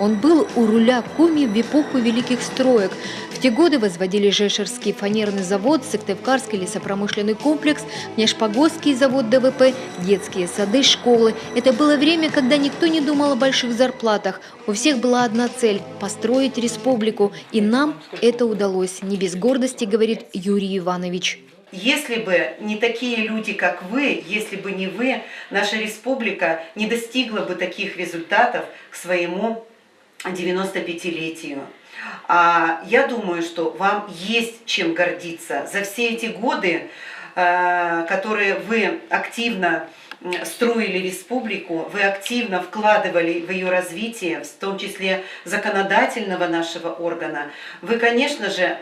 Он был у руля Коми в эпоху великих строек. В те годы возводили Жешерский фанерный завод, Сыктывкарский лесопромышленный комплекс, Внешпогосский завод ДВП, детские сады, школы. Это было время, когда никто не думал о больших зарплатах. У всех была одна цель – построить республику. И нам это удалось. Не без гордости, говорит Юрий Иванович. Если бы не такие люди, как вы, если бы не вы, наша республика не достигла бы таких результатов к своему 95-летию. А я думаю, что вам есть чем гордиться за все эти годы, которые вы активно строили республику, вы активно вкладывали в ее развитие, в том числе законодательного нашего органа. Вы, конечно же,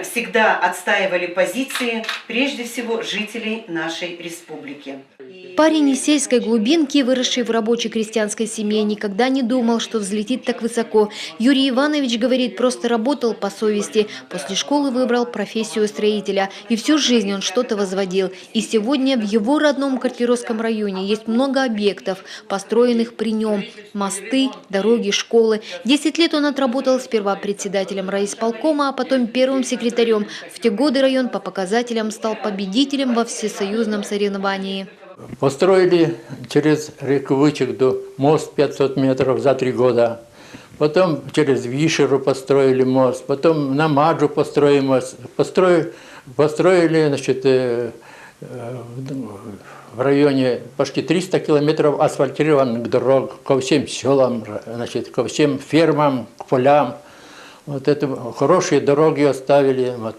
всегда отстаивали позиции, прежде всего, жителей нашей республики. Парень из сельской глубинки, выросший в рабочей крестьянской семье, никогда не думал, что взлетит так высоко. Юрий Иванович говорит, просто работал по совести. После школы выбрал профессию строителя. И всю жизнь он что-то возводил. И сегодня в его родном Картеровском районе есть много объектов, построенных при нем. Мосты, дороги, школы. 10 лет он отработал сперва председателем райисполкома, а потом первым секретарем. В те годы район по показателям стал победителем во всесоюзном соревновании. Построили через реку Вычегду мост 500 метров за 3 года. Потом через Вишеру построили мост. Потом на Маджу построили мост. Построили, значит, в районе почти 300 километров асфальтированных дорог ко всем селам, значит, ко всем фермам, к полям. Вот это хорошие дороги оставили. Вот.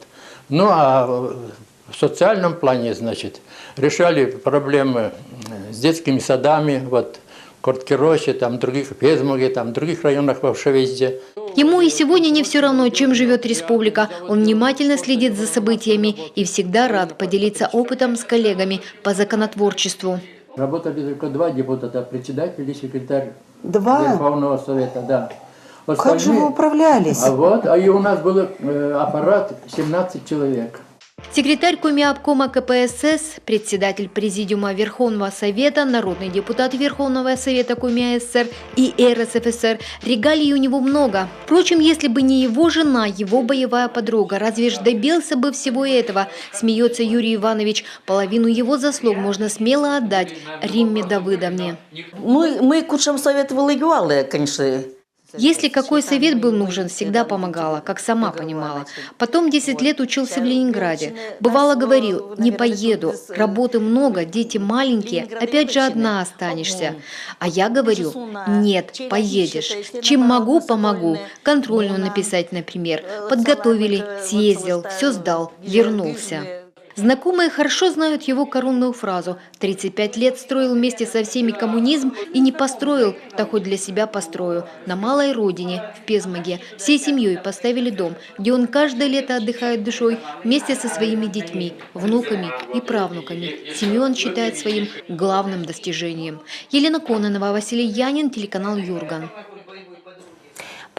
Ну а в социальном плане, значит, решали проблемы с детскими садами, вот, в Корткеросе, там, других, в Безмоге, там, в других районах вообще везде. Ему и сегодня не все равно, чем живет республика. Он внимательно следит за событиями и всегда рад поделиться опытом с коллегами по законотворчеству. Работали только 2 депутата, председатель и секретарь 2? Верховного Совета, да. Как же вы управлялись? А и у нас был аппарат 17 человек. Секретарь Комиобкома КПСС, председатель Президиума Верховного Совета, народный депутат Верховного Совета Коми АССР и РСФСР. Регалий у него много. Впрочем, если бы не его жена, его боевая подруга, разве ж добился бы всего этого, смеется Юрий Иванович. Половину его заслуг можно смело отдать Римме Давыдовне. Мы кучам советовали, конечно. Если какой совет был нужен, всегда помогала, как сама понимала. Потом 10 лет учился в Ленинграде. Бывало говорил, не поеду, работы много, дети маленькие, опять же одна останешься. А я говорю, нет, поедешь. Чем могу, помогу. Контрольную написать, например. Подготовили, съездил, все сдал, вернулся. Знакомые хорошо знают его коронную фразу. 35 лет строил вместе со всеми коммунизм и не построил, так хоть для себя построю. На малой родине, в Безмоге, всей семьей поставили дом, где он каждое лето отдыхает душой вместе со своими детьми, внуками и правнуками. Семью он считает своим главным достижением. Елена Кононова, Василий Янин, телеканал Юрган.